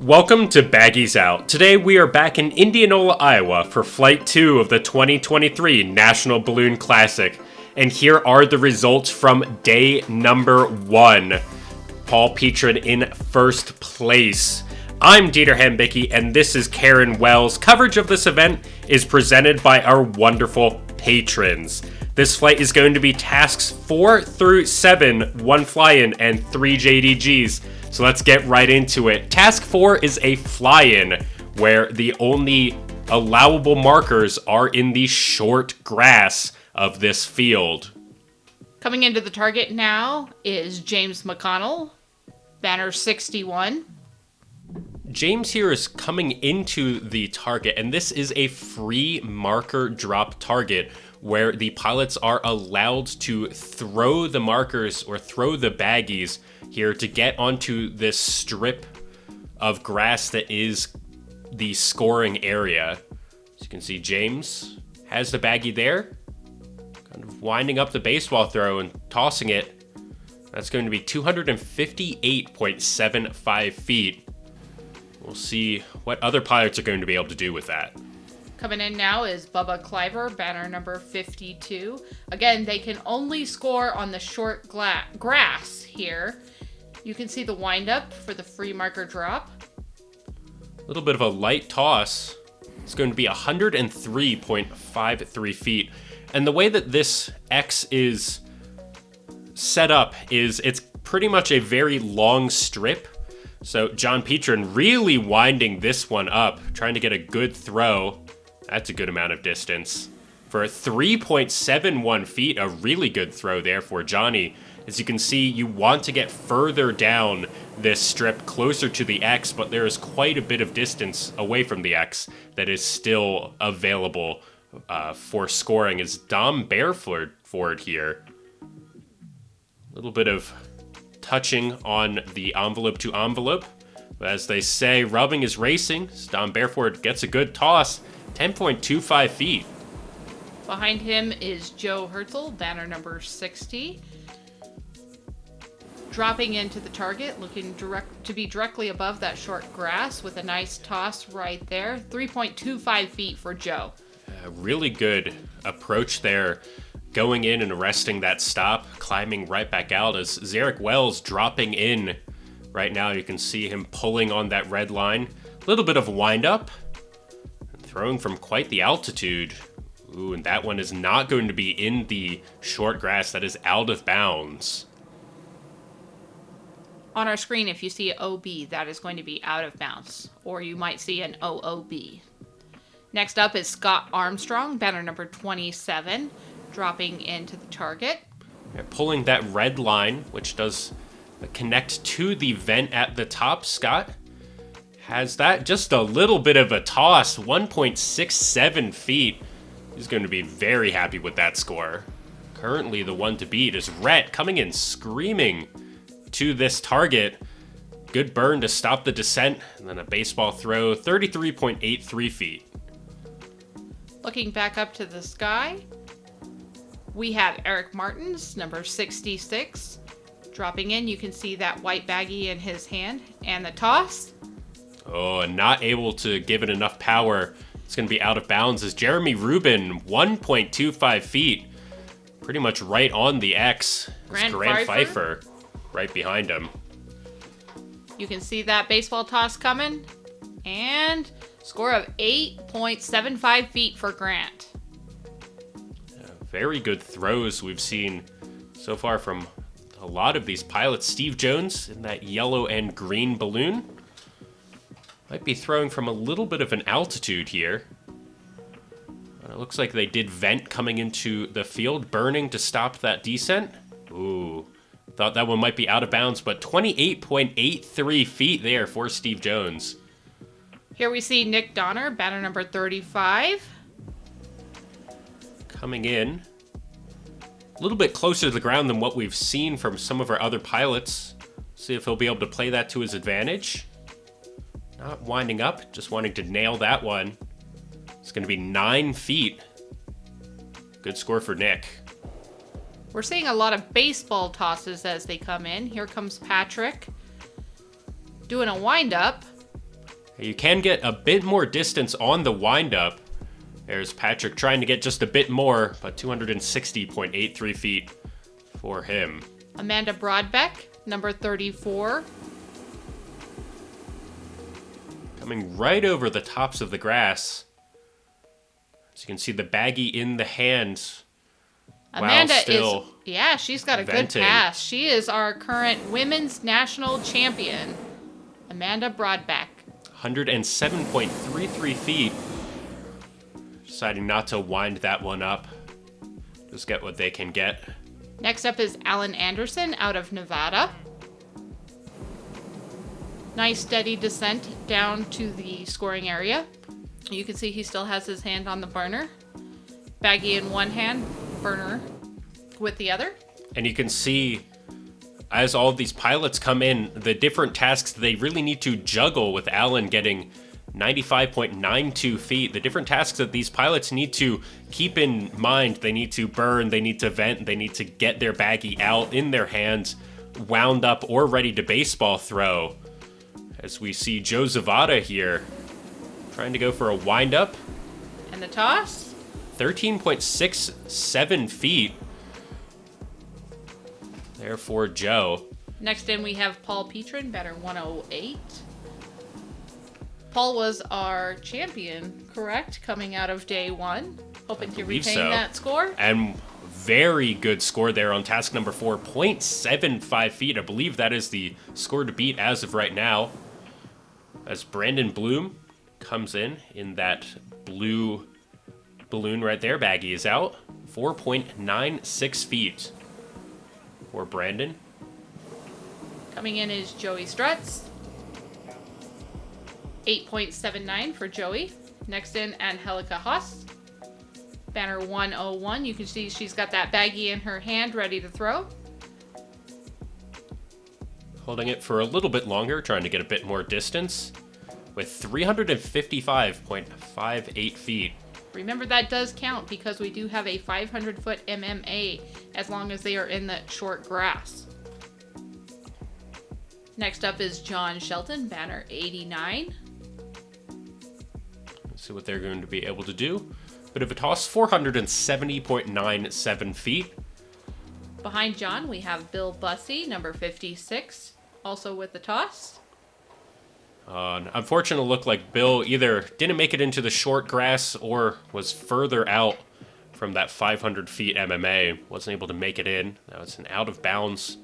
Welcome to Baggies Out. Today we are back in Indianola, Iowa for Flight 2 of the 2023 National Balloon Classic. And here are the results from day number 1. Paul Petrin in first place. I'm Dieter Hambicki and this is Karen Wells. Coverage of this event is presented by our wonderful patrons. This flight is going to be tasks 4 through 7, 1 fly-in and 3 JDGs. So let's get right into it. Task 4 is a fly-in, where the only allowable markers are in the short grass of this field. Coming into the target now is James McConnell, banner 61. James here is coming into the target, and this is a free marker drop target where the pilots are allowed to throw the markers or throw the baggies here to get onto this strip of grass that is the scoring area. As you can see, James has the baggie there, kind of winding up the baseball throw and tossing it. That's going to be 258.75 feet. We'll see what other pilots are going to be able to do with that. Coming in now is Bubba Cliver, banner number 52. Again, they can only score on the short grass here. You can see the windup for the free marker drop. A little bit of a light toss. It's going to be 103.53 feet. And the way that this X is set up is it's pretty much a very long strip. So John Petrin really winding this one up, trying to get a good throw. That's a good amount of distance. For 3.71 feet, a really good throw there for Johnny. As you can see, you want to get further down this strip, closer to the X, but there is quite a bit of distance away from the X that is still available for scoring. As Dom Bareford here. A little bit of touching on the envelope to envelope. But as they say, rubbing is racing. As Dom Bareford gets a good toss, 10.25 feet. Behind him is Joe Herzl, banner number 60. Dropping into the target, looking to be directly above that short grass with a nice toss right there. 3.25 feet for Joe. A really good approach there, going in and arresting that stop, climbing right back out as Zarek Wells dropping in. Right now you can see him pulling on that red line. A little bit of wind up, throwing from quite the altitude. Ooh, and that one is not going to be in the short grass. That is out of bounds. On our screen, if you see OB, that is going to be out of bounds, or you might see an OOB. Next up is Scott Armstrong, banner number 27, dropping into the target. Yeah, pulling that red line, which does connect to the vent at the top. Scott has that, just a little bit of a toss, 1.67 feet. He's going to be very happy with that score. Currently, the one to beat is Rhett coming in screaming to this target. Good burn to stop the descent, and then a baseball throw, 33.83 feet. Looking back up to the sky, we have Eric Martins, number 66. Dropping in, you can see that white baggie in his hand, and the toss. Oh, and not able to give it enough power. It's going to be out of bounds as Jeremy Rubin, 1.25 feet. Pretty much right on the X. Grant Pfeiffer right behind him. You can see that baseball toss coming. And score of 8.75 feet for Grant. Very good throws we've seen so far from a lot of these pilots. Steve Jones in that yellow and green balloon. Might be throwing from a little bit of an altitude here. It looks like they did vent coming into the field, burning to stop that descent. Ooh, thought that one might be out of bounds, but 28.83 feet there for Steve Jones. Here we see Nick Donner, banner number 35. Coming in a little bit closer to the ground than what we've seen from some of our other pilots. See if he'll be able to play that to his advantage. Not winding up, just wanting to nail that one. It's going to be 9 feet. Good score for Nick. We're seeing a lot of baseball tosses as they come in. Here comes Patrick doing a windup. You can get a bit more distance on the windup. There's Patrick trying to get just a bit more, but 260.83 feet for him. Amanda Broadbeck, number 34. Coming right over the tops of the grass. As you can see the baggie in the hands. Amanda still she's got a venting. good pass. She is our current women's national champion, Amanda Broadbeck. 107.33 feet. Deciding not to wind that one up. Just get what they can get. Next up is Alan Anderson out of Nevada. Nice steady descent down to the scoring area. You can see he still has his hand on the burner. Baggie in one hand, burner with the other. And you can see as all of these pilots come in, the different tasks they really need to juggle, with Alan getting 95.92 feet. The different tasks that these pilots need to keep in mind. They need to burn, they need to vent, they need to get their baggie out in their hands, wound up or ready to baseball throw. As we see Joe Zavada here trying to go for a wind up. And the toss? 13.67 feet. There for Joe. Next in we have Paul Petrin, batter 108. Paul was our champion, correct? Coming out of day one. Hoping to retain that score. And very good score there on task number 4. 0.75 feet. I believe that is the score to beat as of right now. As Brandon Bloom comes in that blue balloon right there. Baggie is out. 4.96 feet for Brandon. Coming in is Joey Strutz. 8.79 for Joey. Next in, Angelica Haas. Banner 101. You can see she's got that baggie in her hand ready to throw. Holding it for a little bit longer, trying to get a bit more distance with 355.58 feet. Remember, that does count because we do have a 500-foot MMA as long as they are in the short grass. Next up is John Shelton, banner 89. Let's see what they're going to be able to do. Bit of a toss, 470.97 feet. Behind John, we have Bill Bussey, number 56, also with the toss. Unfortunately, it looked like Bill either didn't make it into the short grass or was further out from that 500 feet MMA. Wasn't able to make it in. That was an out of bounds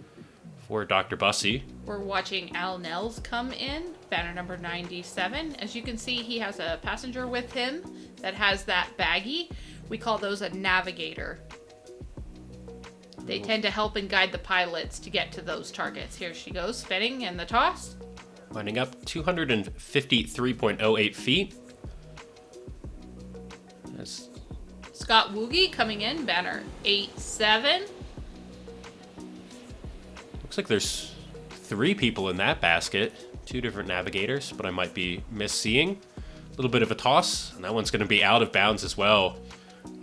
for Dr. Bussey. We're watching Al Nels come in, banner number 97. As you can see, he has a passenger with him that has that baggie. We call those a navigator. They tend to help and guide the pilots to get to those targets. Here she goes, spinning in the toss. Winding up 253.08 feet. That's Scott Woogie coming in, banner 87. looks like there's 3 people in that basket. 2 different navigators, but I might be misseeing. A little bit of a toss, and that one's going to be out of bounds as well.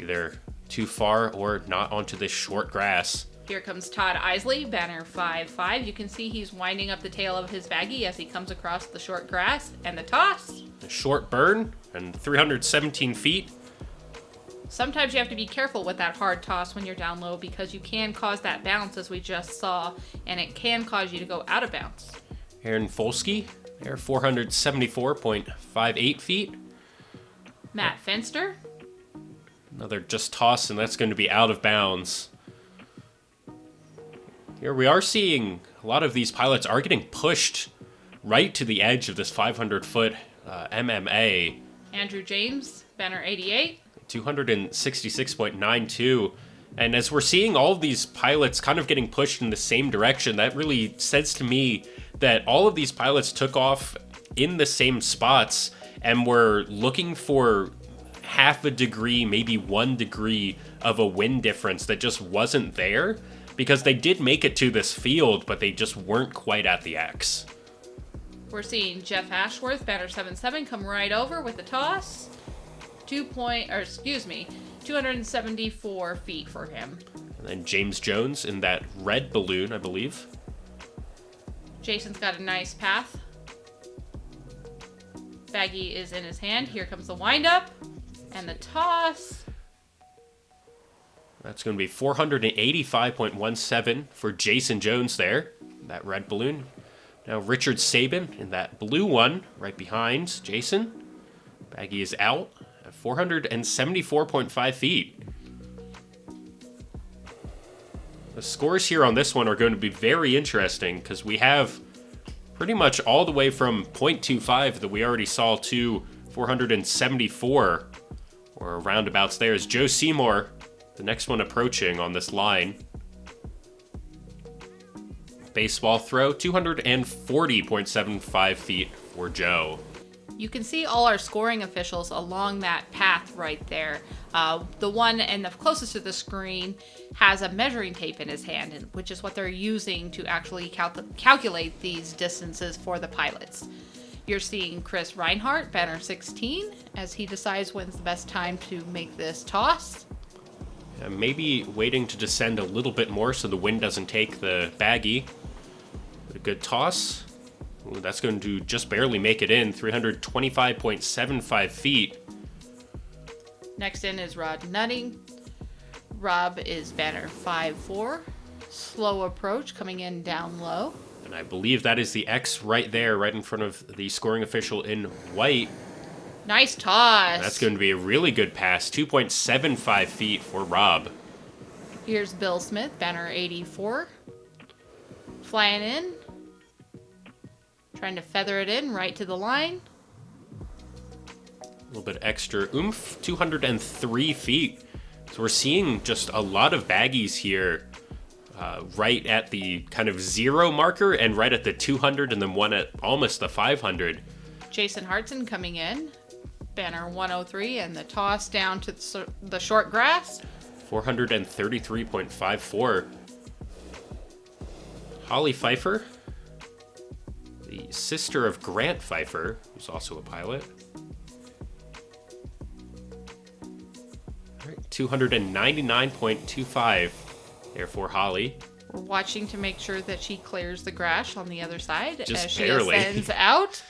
Either too far or not onto this short grass. Here comes Todd Isley, banner 55. You can see he's winding up the tail of his baggie as he comes across the short grass. And the toss. A short burn and 317 feet. Sometimes you have to be careful with that hard toss when you're down low because you can cause that bounce, as we just saw, and it can cause you to go out of bounds. Aaron Folsky, there, 474.58 feet. Matt Fenster. Another just toss, and that's going to be out of bounds. Here we are seeing a lot of these pilots are getting pushed right to the edge of this 500-foot MMA. Andrew James, banner 88. 266.92. And as we're seeing all of these pilots kind of getting pushed in the same direction, that really says to me that all of these pilots took off in the same spots and were looking for half a degree, maybe 1 degree of a wind difference that just wasn't there, because they did make it to this field, but they just weren't quite at the X. We're seeing Jeff Ashworth, banner 77, come right over with the toss. 274 feet for him. And then James Jones in that red balloon, I believe. Jason's got a nice path. Baggie is in his hand. Here comes the windup and the toss. That's going to be 485.17 for Jason Jones there, that red balloon. Now Richard Sabin in that blue one right behind Jason. Baggie is out at 474.5 feet. The scores here on this one are going to be very interesting because we have pretty much all the way from 0.25 that we already saw to 474, or roundabouts there, is Joe Seymour, the next one approaching on this line. Baseball throw, 240.75 feet for Joe. You can see all our scoring officials along that path right there. The one and the closest to the screen has a measuring tape in his hand, which is what they're using to actually calculate these distances for the pilots. You're seeing Chris Reinhardt, banner 16, as he decides when's the best time to make this toss. Maybe waiting to descend a little bit more so the wind doesn't take the baggie. A good toss. Ooh, that's going to just barely make it in, 325.75 feet. Next in is Rod Nutting. Rob is banner 5-4. Slow approach coming in down low. And I believe that is the X right there, right in front of the scoring official in white. Nice toss. That's going to be a really good pass, 2.75 feet for Rob. Here's Bill Smith, banner 84. Flying in. Trying to feather it in right to the line. A little bit extra oomph, 203 feet. So we're seeing just a lot of baggies here right at the kind of 0 marker and right at the 200 and then one at almost the 500. Jason Hartson coming in, banner 103, and the toss down to the short grass. 433.54. Holly Pfeiffer, the sister of Grant Pfeiffer, who's also a pilot. All right, 299.25 there for Holly. We're watching to make sure that she clears the grass on the other side Just as barely. she ascends out.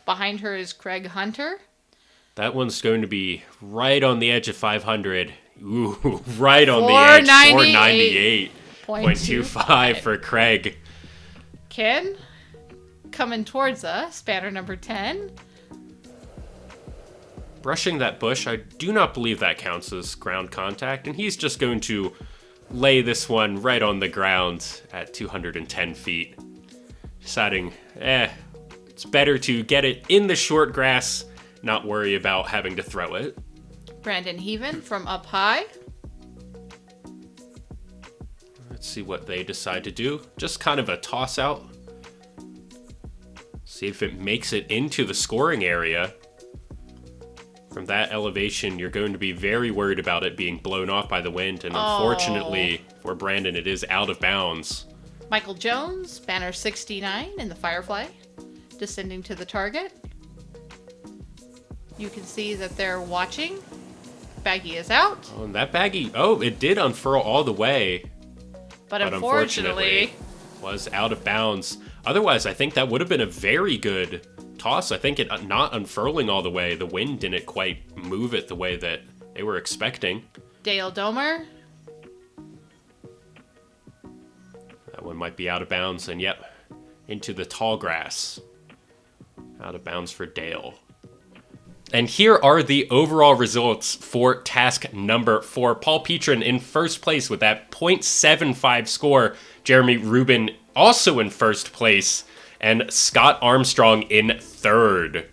Behind her is Craig Hunter. That one's going to be right on the edge of 500. Ooh, right on the edge. 498.25 for Craig. Ken coming towards us, banner number 10. Brushing that bush, I do not believe that counts as ground contact, and he's just going to lay this one right on the ground at 210 feet. Deciding, it's better to get it in the short grass, not worry about having to throw it. Brandon Heaven from up high. Let's see what they decide to do. Just kind of a toss out. See if it makes it into the scoring area. From that elevation, you're going to be very worried about it being blown off by the wind. And unfortunately for Brandon, it is out of bounds. Michael Jones, banner 69 in the Firefly, descending to the target. You can see that they're watching. Baggie is out. Oh, and that baggie, it did unfurl all the way. But unfortunately was out of bounds. Otherwise, I think that would have been a very good toss. I think it not unfurling all the way, the wind didn't quite move it the way that they were expecting. Dale Domer. That one might be out of bounds, and yep, into the tall grass. Out of bounds for Dale. And here are the overall results for task number 4. Paul Petrin in first place with that .75 score. Jeremy Rubin also in first place. And Scott Armstrong in third.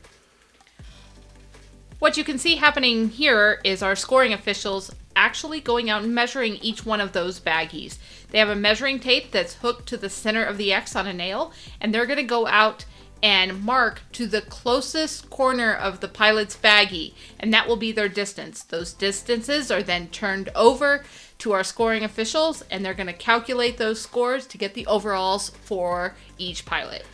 What you can see happening here is our scoring officials actually going out and measuring each one of those baggies. They have a measuring tape that's hooked to the center of the X on a nail, and they're going to go out and mark to the closest corner of the pilot's baggie, and that will be their distance. Those distances are then turned over to our scoring officials, and they're going to calculate those scores to get the overalls for each pilot.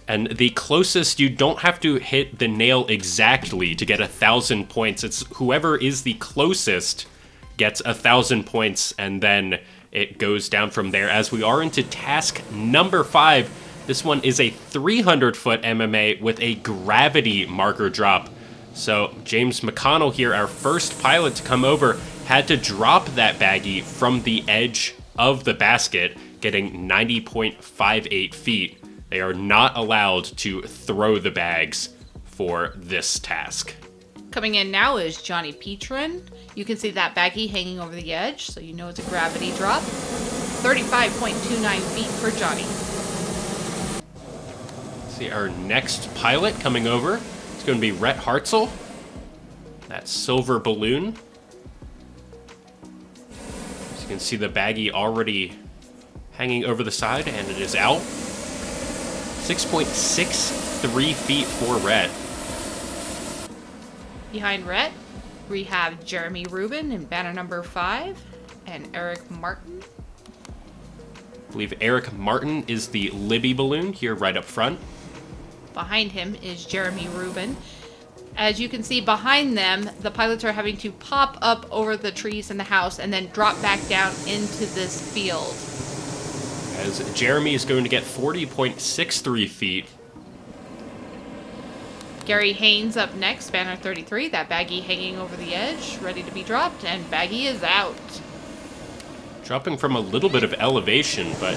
And the closest, you don't have to hit the nail exactly to get 1,000 points. It's whoever is the closest gets 1,000 points, and then it goes down from there. As we are into task number 5, This one is a 300-foot MMA with a gravity marker drop. So James McConnell here, our first pilot to come over, had to drop that baggie from the edge of the basket, getting 90.58 feet. They are not allowed to throw the bags for this task. Coming in now is Johnny Petrin. You can see that baggie hanging over the edge, so you know it's a gravity drop. 35.29 feet for Johnny. See our next pilot coming over. It's going to be Rhett Hartzell. That silver balloon. As you can see the baggie already hanging over the side, and it is out. 6.63 feet for Rhett. Behind Rhett, we have Jeremy Rubin in banner number 5 and Eric Martin. I believe Eric Martin is the Libby balloon here right up front. Behind him is Jeremy Rubin. As you can see behind them, the pilots are having to pop up over the trees in the house and then drop back down into this field. As Jeremy is going to get 40.63 feet. Gary Haynes up next, banner 33. That baggie hanging over the edge, ready to be dropped, and baggie is out. Dropping from a little bit of elevation, but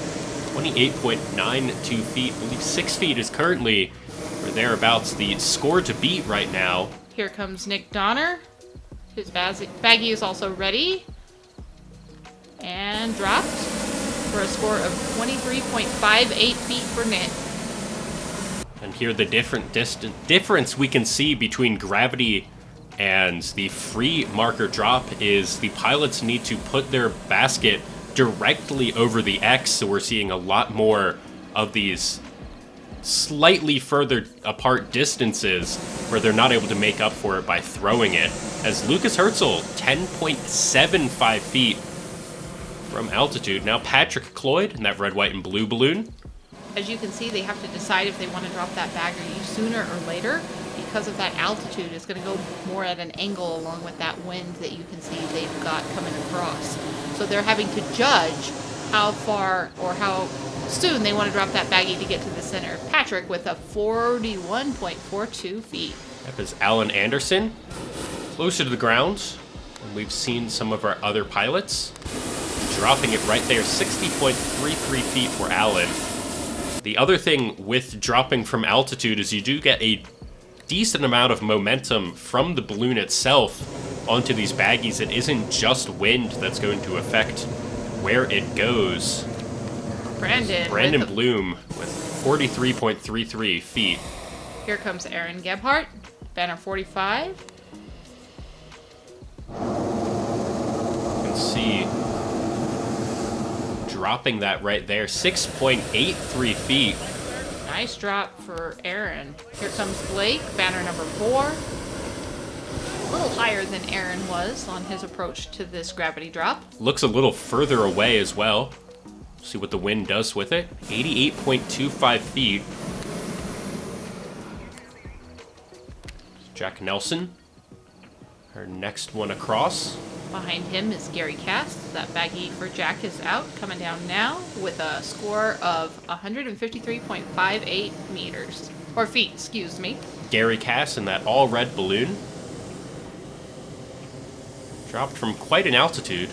28.92 feet. I believe 6 feet is currently, or thereabouts, the score to beat right now. Here comes Nick Donner. His baggie is also ready. And dropped for a score of 23.58 feet for Nick. And here the difference we can see between gravity and the free marker drop is the pilots need to put their basket directly over the X, so we're seeing a lot more of these slightly further apart distances where they're not able to make up for it by throwing it. As Lucas Herzl, 10.75 feet from altitude. Now Patrick Cloyd in that red, white, and blue balloon. As you can see, they have to decide if they want to drop that baggie sooner or later. Because of that altitude, it's going to go more at an angle along with that wind that you can see they've got coming across. So they're having to judge how far or how soon they want to drop that baggie to get to the center. Patrick with a 41.42 feet. That is Alan Anderson, closer to the ground. And we've seen some of our other pilots dropping it right there, 60.33 feet for Alan. The other thing with dropping from altitude is you do get a decent amount of momentum from the balloon itself onto these baggies. It isn't just wind that's going to affect where it goes. Brandon Bloom with 43.33 feet. Here comes Aaron Gebhardt, banner 45. You can see dropping that right there, 6.83 feet. Nice drop for Aaron. Here comes Blake, banner number 4. A little higher than Aaron was on his approach to this gravity drop. Looks a little further away as well. See what the wind does with it. 88.25 feet. Jack Nelson, our next one across. Behind him is Gary Cass. That baggie for Jack is out, coming down now with a score of 153.58 meters. Or feet, excuse me. Gary Cass in that all red balloon. Dropped from quite an altitude.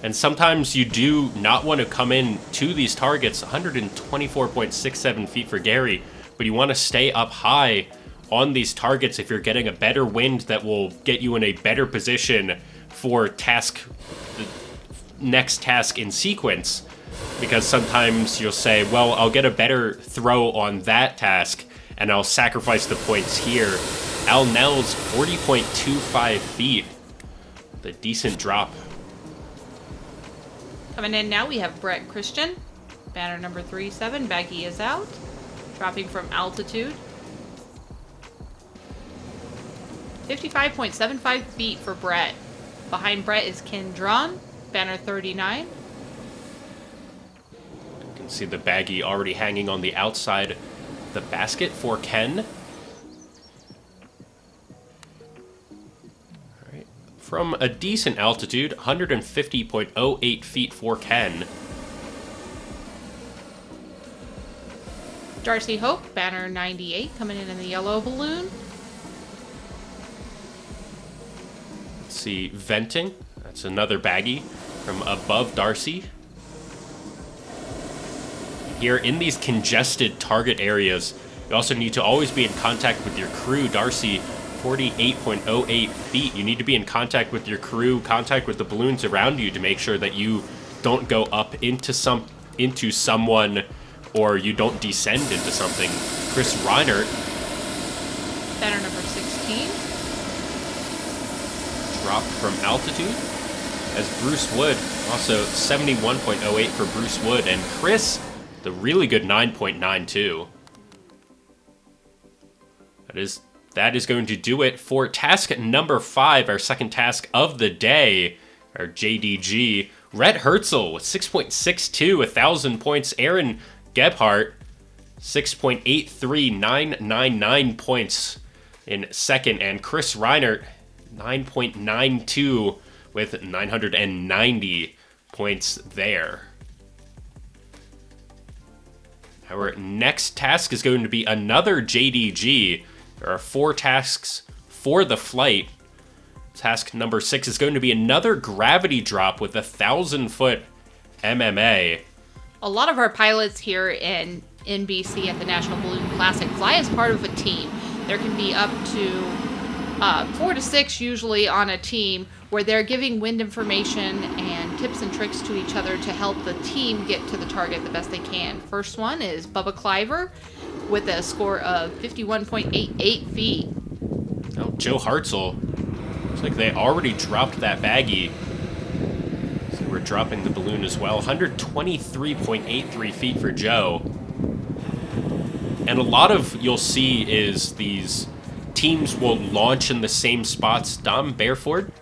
And sometimes you do not want to come in to these targets, 124.67 feet for Gary, but you want to stay up high on these targets if you're getting a better wind that will get you in a better position for the next task in sequence. Because sometimes you'll say, well, I'll get a better throw on that task and I'll sacrifice the points here. Al Nell's 40.25 feet. The decent drop. Coming in now, we have Brett Christian, banner number 37. Baggie is out, dropping from altitude. 55.75 feet for Brett. Behind Brett is Ken Drawn, banner 39. You can see the baggie already hanging on the outside of the basket for Ken. All right. From a decent altitude, 150.08 feet for Ken. Darcy Hope, banner 98, coming in the yellow balloon. Let's see, Venting. That's another baggie from above Darcy. Here in these congested target areas, you also need to always be in contact with your crew. Darcy, 48.08 feet. You need to be in contact with your crew, contact with the balloons around you to make sure that you don't go up into someone or you don't descend into something. Chris Reinert. Banner number 16. Dropped from altitude. As Bruce Wood, also 71.08 for Bruce Wood. And Chris, the really good 9.92. That is going to do it for task number 5, our second task of the day, our JDG. Rhett Herzl with 6.62, 1,000 points. Aaron Gebhardt, 6.83999 points in second. And Chris Reinert, 9.92 with 990 points there. Our next task is going to be another JDG. There are 4 tasks for the flight. Task number 6 is going to be another gravity drop with 1,000-foot MMA. A lot of our pilots here in NBC at the National Balloon Classic fly as part of a team. There can be up to 4 to 6 usually on a team where they're giving wind information and tips and tricks to each other to help the team get to the target the best they can. First one is Bubba Cliver with a score of 51.88 feet. Oh, Joe Hartzell. Looks like they already dropped that baggie. So we're dropping the balloon as well. 123.83 feet for Joe. And a lot of you'll see is these teams will launch in the same spots. Dom Bareford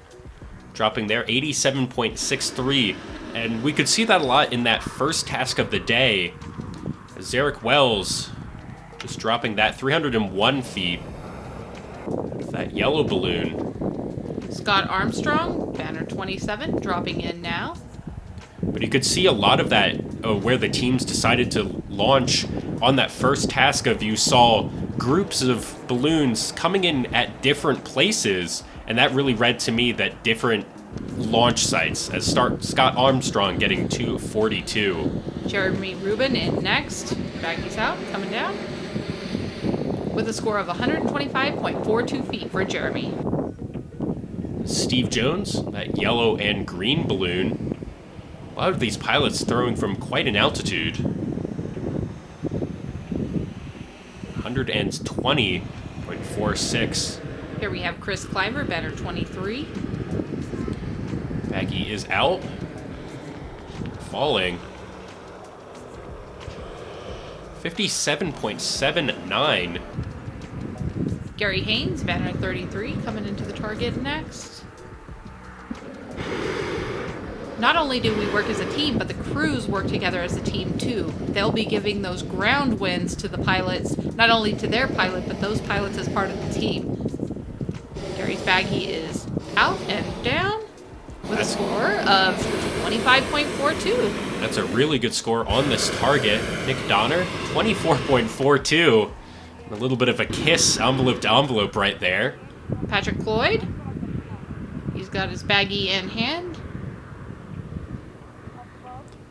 dropping there, 87.63. And we could see that a lot in that first task of the day. Zarek Wells just dropping that 301 feet. That yellow balloon. Scott Armstrong, banner 27, dropping in now. But you could see a lot of that where the teams decided to launch on that first task of you saw groups of balloons coming in at different places, and that really read to me that different launch sites, as Scott Armstrong getting 242. Jeremy Rubin in next. Baggies out, coming down. With a score of 125.42 feet for Jeremy. Steve Jones, that yellow and green balloon. A lot of these pilots throwing from quite an altitude. 120.46. Here we have Chris Cliver, banner 23. Baggie is out. Falling. 57.79. Gary Haynes, banner 33, coming into the target next. Not only do we work as a team, but the crews work together as a team too. They'll be giving those ground winds to the pilots, not only to their pilot, but those pilots as part of the team. Gary's baggie is out and down with a score of 25.42. That's a really good score on this target. Nick Donner, 24.42. A little bit of a kiss envelope to envelope right there. Patrick Cloyd, he's got his baggie in hand.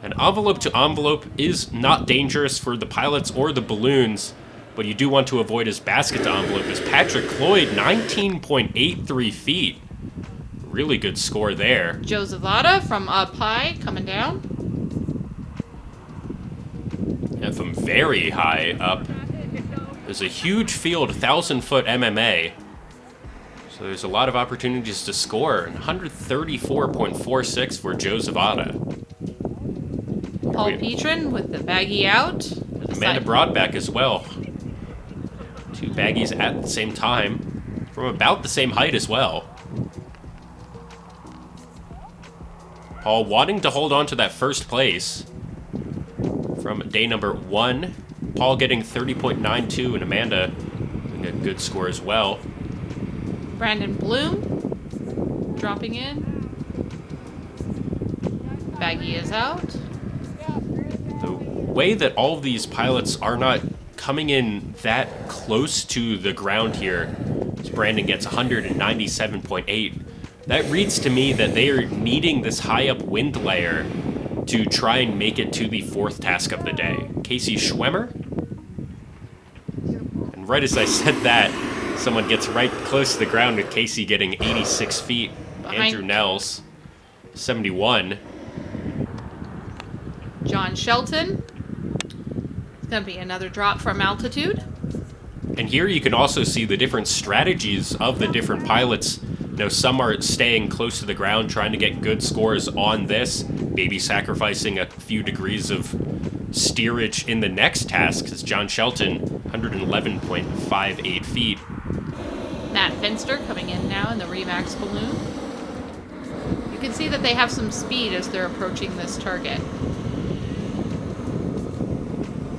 An envelope to envelope is not dangerous for the pilots or the balloons, but you do want to avoid his basket to envelope. As Patrick Cloyd, 19.83 feet. Really good score there. Joe Zavada from up high, coming down. And from very high up. There's a huge field, 1,000-foot MMA. So there's a lot of opportunities to score. 134.46 for Joe Zavada. Paul Petrin with the baggie out. Amanda Broadback as well. 2 baggies at the same time. From about the same height as well. Paul wanting to hold on to that first place. From day number 1. Paul getting 30.92 and Amanda getting a good score as well. Brandon Bloom dropping in. Baggie is out. The way that all of these pilots are not coming in that close to the ground here. As Brandon gets 197.8. That reads to me that they are needing this high up wind layer to try and make it to the fourth task of the day. Casey Schwemmer. And right as I said that, someone gets right close to the ground with Casey getting 86 feet. Andrew Nels, 71. John Shelton. It's going to be another drop from altitude. And here you can also see the different strategies of the different pilots. You know, some are staying close to the ground, trying to get good scores on this, maybe sacrificing a few degrees of steerage in the next task, as John Shelton, 111.58 feet. Matt Finster coming in now in the Remax balloon. You can see that they have some speed as they're approaching this target.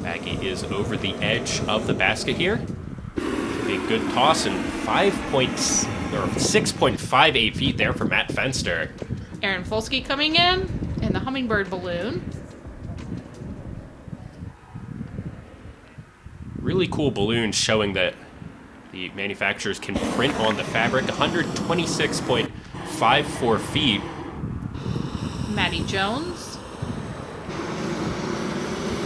Baggy is over the edge of the basket here. Should be a good toss, and 6.58 feet there for Matt Fenster. Aaron Folsky coming in the Hummingbird balloon. Really cool balloon showing that the manufacturers can print on the fabric. 126.54 feet. Maddie Jones.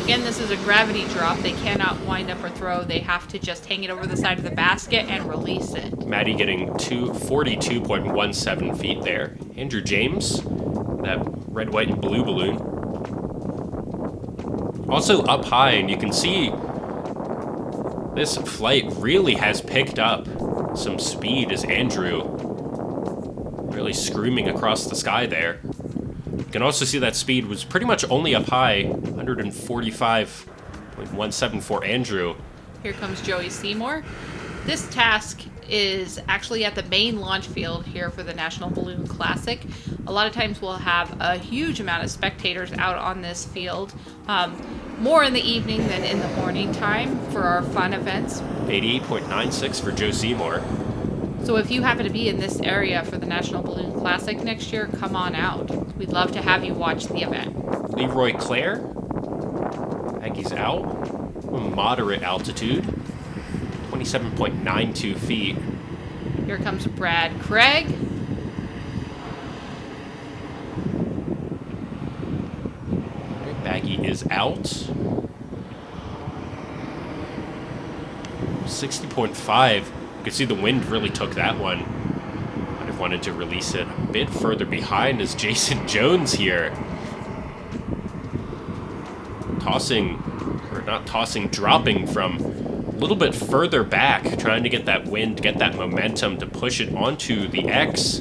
Again, this is a gravity drop. They cannot wind up or throw. They have to just hang it over the side of the basket and release it. Maddie getting 42.17 feet there. Andrew James, that red, white, and blue balloon. Also up high, and you can see this flight really has picked up some speed as Andrew really screaming across the sky there. You can also see that speed was pretty much only up high, 145.17 for Andrew. Here comes Joey Seymour. This task is actually at the main launch field here for the National Balloon Classic. A lot of times we'll have a huge amount of spectators out on this field, more in the evening than in the morning time for our fun events. 88.96 for Joe Seymour. So if you happen to be in this area for the National Balloon Classic next year, come on out. We'd love to have you watch the event. Leroy Clare. Aggie's out. Moderate altitude. 27.92 feet. Here comes Brad Craig. Baggy is out. 60.5. You can see the wind really took that one. Might have wanted to release it a bit further behind as Jason Jones here. Dropping from a little bit further back, trying to get that wind, get that momentum to push it onto the X.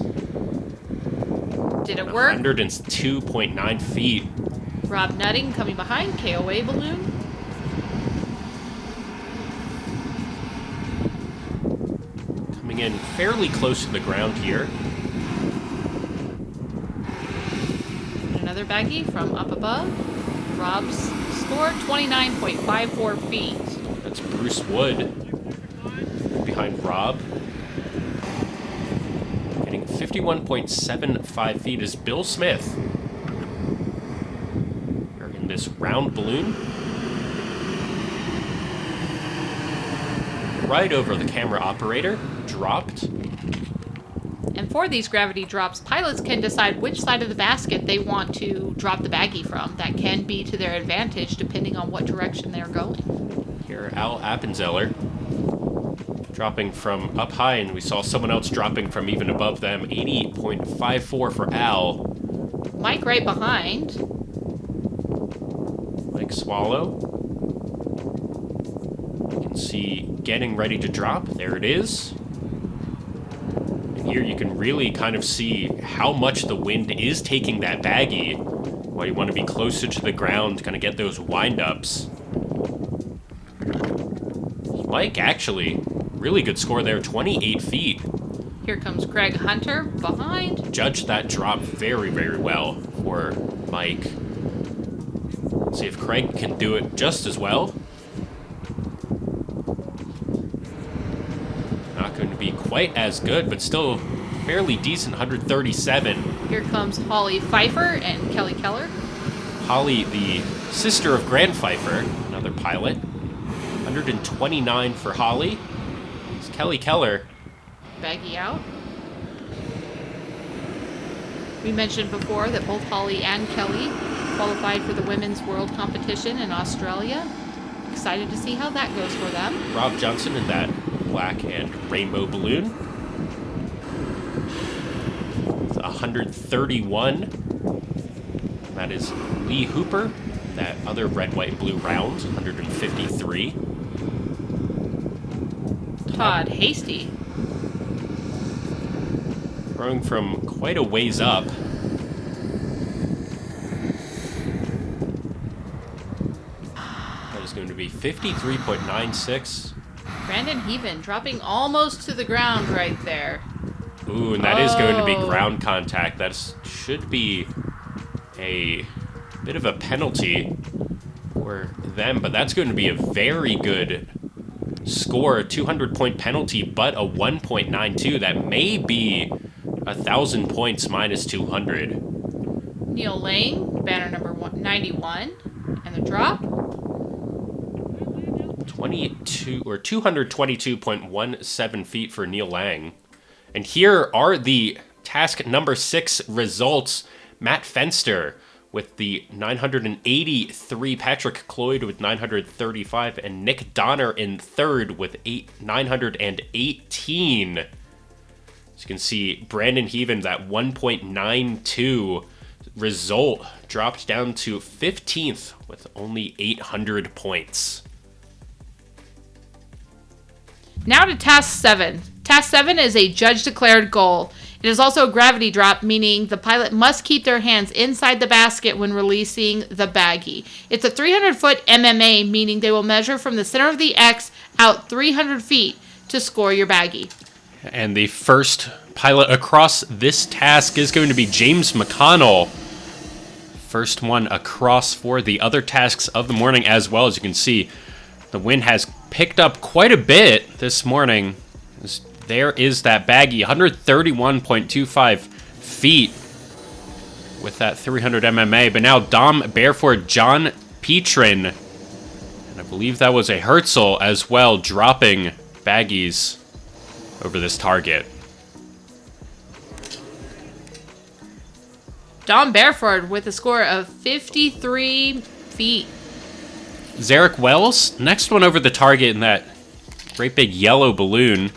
Did it work? 102.9 feet. Rob Nutting coming behind, KOA balloon. Coming in fairly close to the ground here. Another baggie from up above. Rob's score, 29.54 feet. That's Bruce Wood behind Rob. Getting 51.75 feet is Bill Smith. We're in this round balloon. Right over the camera operator. Dropped. And for these gravity drops, pilots can decide which side of the basket they want to drop the baggie from. That can be to their advantage depending on what direction they're going. Here, Al Appenzeller dropping from up high, and we saw someone else dropping from even above them. 88.54 for Al. Mike right behind. Mike Swallow. You can see getting ready to drop. There it is. Here you can really kind of see how much the wind is taking that baggie. Why you want to be closer to the ground, kind of get those wind-ups. Mike, actually, really good score there, 28 feet. Here comes Craig Hunter behind. Judged that drop very, very well for Mike. Let's see if Craig can do it just as well. Not going to be quite as good, but still fairly decent, 137. Here comes Holly Pfeiffer and Kelly Keller. Holly, the sister of Grant Pfeiffer, another pilot. 129 for Holly. It's Kelly Keller. Baggy out. We mentioned before that both Holly and Kelly qualified for the Women's World Competition in Australia. Excited to see how that goes for them. Rob Johnson in that black and rainbow balloon. It's 131. That is Lee Hooper. That other red, white, blue round, 153. Todd Hasty. Throwing from quite a ways up. That is going to be 53.96. Brandon Heaven dropping almost to the ground right there. Ooh, and that is going to be ground contact. That should be a bit of a penalty for them, but that's going to be a very good score. 200-point penalty, but a 1.92. That may be 1,000 points minus 200. Neil Lang, banner number 91, and the drop. 222.17 feet for Neil Lang. And here are the task number 6 results. Matt Fenster with the 983, Patrick Cloyd with 935, and Nick Donner in third with 918. As you can see, Brandon Heaven, that 1.92 result dropped down to 15th with only 800 points. Now to Task 7. Task 7 is a judge-declared goal. It is also a gravity drop, meaning the pilot must keep their hands inside the basket when releasing the baggie. It's a 300-foot MMA, meaning they will measure from the center of the X out 300 feet to score your baggie. And the first pilot across this task is going to be James McConnell. First one across for the other tasks of the morning as well. As you can see, the wind has picked up quite a bit this morning. There is that baggie, 131.25 feet with that 300 MMA. But now Dom Bareford, John Petrin, and I believe that was a Herzl as well, dropping baggies over this target. Dom Bareford with a score of 53 feet. Zarek Wells, next one over the target in that great big yellow balloon.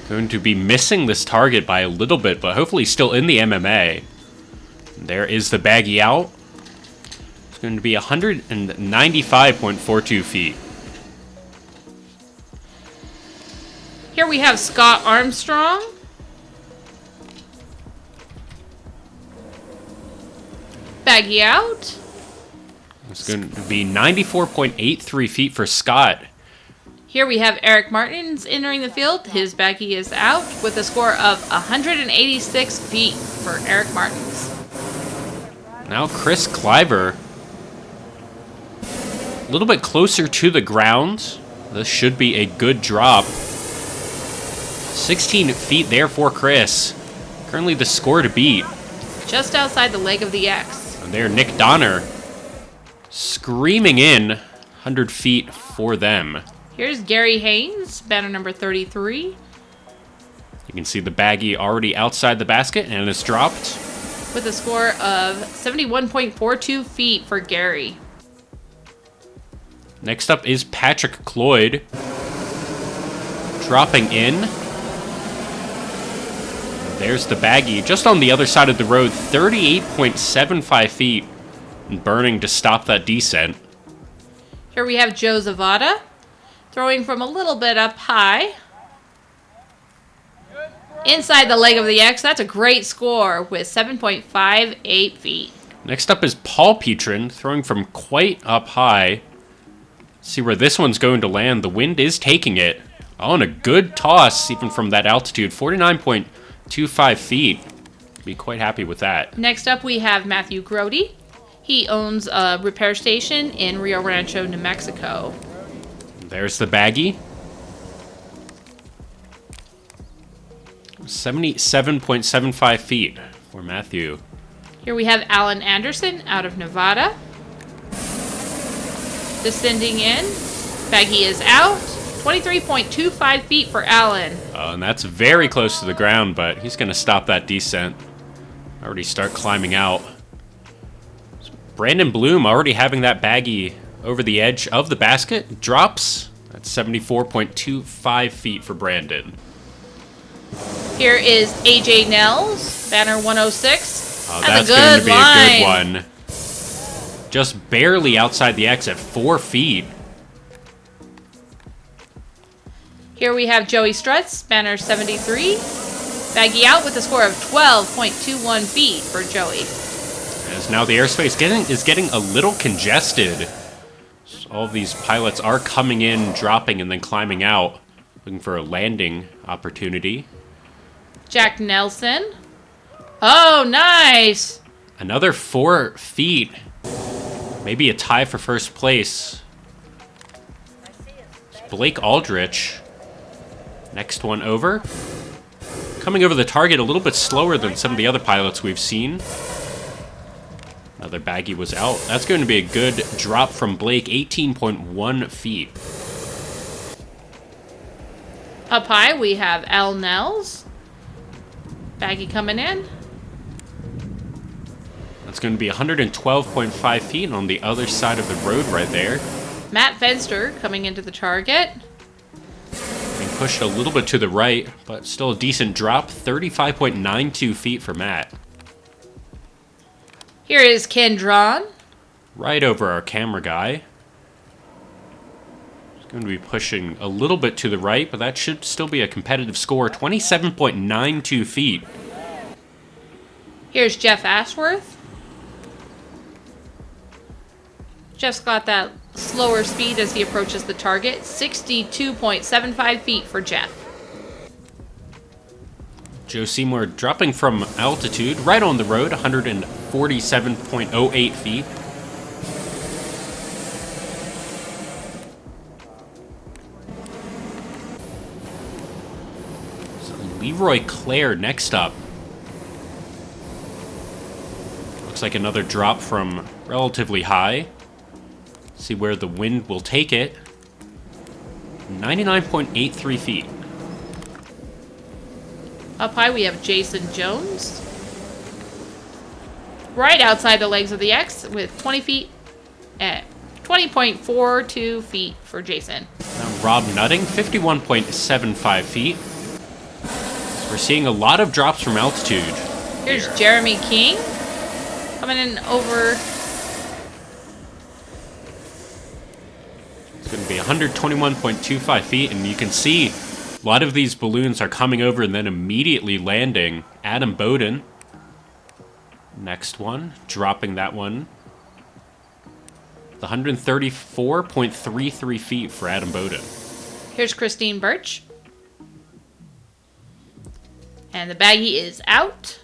Going to be missing this target by a little bit, but hopefully still in the MMA. There is the baggie out. It's going to be 195.42 feet. Here we have Scott Armstrong. Baggie out. It's going to be 94.83 feet for Scott. Here we have Eric Martins entering the field. His baggie is out with a score of 186 feet for Eric Martins. Now Chris Cliver, a little bit closer to the ground. This should be a good drop. 16 feet there for Chris. Currently the score to beat. Just outside the leg of the X. And there Nick Donner screaming in 100 feet for them. Here's Gary Haynes, banner number 33. You can see the baggie already outside the basket, and it's dropped. With a score of 71.42 feet for Gary. Next up is Patrick Cloyd. Dropping in. There's the baggie, just on the other side of the road, 38.75 feet. And burning to stop that descent. Here we have Joe Zavada. Throwing from a little bit up high. Inside the leg of the X. That's a great score with 7.58 feet. Next up is Paul Petrin, throwing from quite up high. See where this one's going to land. The wind is taking it. Oh, and a good toss, even from that altitude. 49.25 feet. Be quite happy with that. Next up, we have Matthew Grody. He owns a repair station in Rio Rancho, New Mexico. There's the baggie. 77.75 feet for Matthew. Here we have Alan Anderson out of Nevada. Descending in. Baggy is out. 23.25 feet for Allen. And that's very close to the ground, but he's going to stop that descent. Already start climbing out. Brandon Bloom already having that baggy over the edge of the basket. Drops. That's 74.25 feet for Brandon. Here is AJ Nels, banner 106. That's going to be a good one. Just barely outside the X at 4 feet. Here we have Joey Strutz, banner 73. Baggy out with a score of 12.21 feet for Joey. As now the airspace is getting a little congested. So all of these pilots are coming in, dropping, and then climbing out, looking for a landing opportunity. Jack Nelson. Oh, nice! Another 4 feet. Maybe a tie for first place. It's Blake Aldrich. Next one over. Coming over the target a little bit slower than some of the other pilots we've seen. Another baggy was out. That's going to be a good drop from Blake, 18.1 feet. Up high, we have Al Nels. Baggy coming in. That's going to be 112.5 feet on the other side of the road right there. Matt Fenster coming into the target. Being pushed a little bit to the right, but still a decent drop. 35.92 feet for Matt. Here is Ken Drawn. Right over our camera guy. He's going to be pushing a little bit to the right, but that should still be a competitive score. 27.92 feet. Here's Jeff Ashworth. Jeff's got that slower speed as he approaches the target. 62.75 feet for Jeff. Joe Seymour dropping from altitude right on the road, 147.08 feet. So Leroy Claire next up. Looks like another drop from relatively high. See where the wind will take it. 99.83 feet. Up high, we have Jason Jones. Right outside the legs of the X with 20 feet at 20.42 feet for Jason. Now Rob Nutting, 51.75 feet. So we're seeing a lot of drops from altitude. Here's Jeremy King coming in over. It's going to be 121.25 feet, and you can see a lot of these balloons are coming over and then immediately landing. Adam Bowden. Next one, dropping that one. The 134.33 feet for Adam Bowden. Here's Christine Birch. And the baggie is out.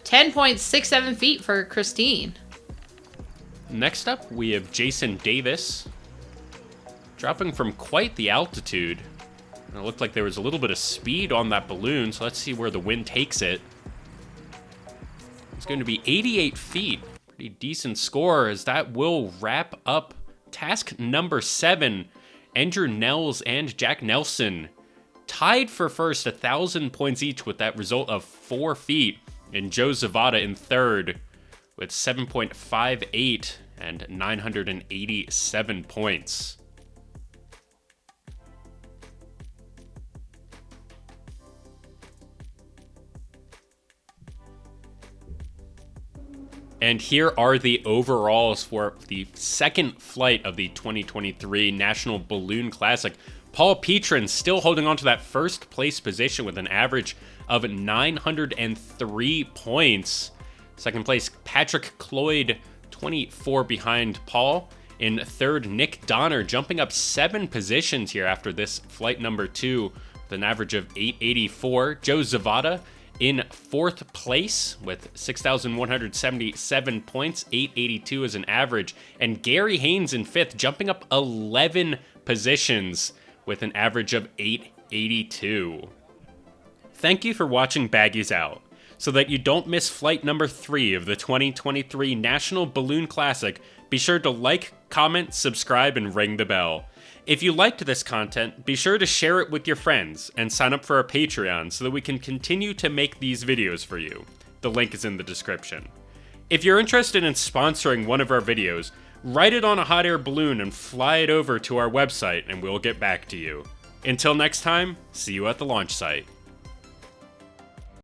10.67 feet for Christine. Next up, we have Jason Davis. Dropping from quite the altitude. And it looked like there was a little bit of speed on that balloon, so let's see where the wind takes it. It's going to be 88 feet. Pretty decent score, as that will wrap up task number 7. Andrew Nels and Jack Nelson tied for first, 1,000 points each with that result of 4 feet. And Joe Zavada in third with 7.58 and 987 points. And here are the overalls for the second flight of the 2023 National Balloon Classic. Paul Petrin still holding on to that first place position with an average of 903 points. Second place, Patrick Cloyd, 24 behind Paul. In third, Nick Donner jumping up 7 positions here after this flight number 2 with an average of 884. Joe Zavada in fourth place with 6,177 points, 882 as an average. And Gary Haynes in fifth, jumping up 11 positions with an average of 882. Thank you for watching Baggies Out. So that you don't miss flight number 3 of the 2023 National Balloon Classic, be sure to like, comment, subscribe, and ring the bell. If you liked this content, be sure to share it with your friends and sign up for our Patreon so that we can continue to make these videos for you. The link is in the description. If you're interested in sponsoring one of our videos, write it on a hot air balloon and fly it over to our website and we'll get back to you. Until next time, see you at the launch site.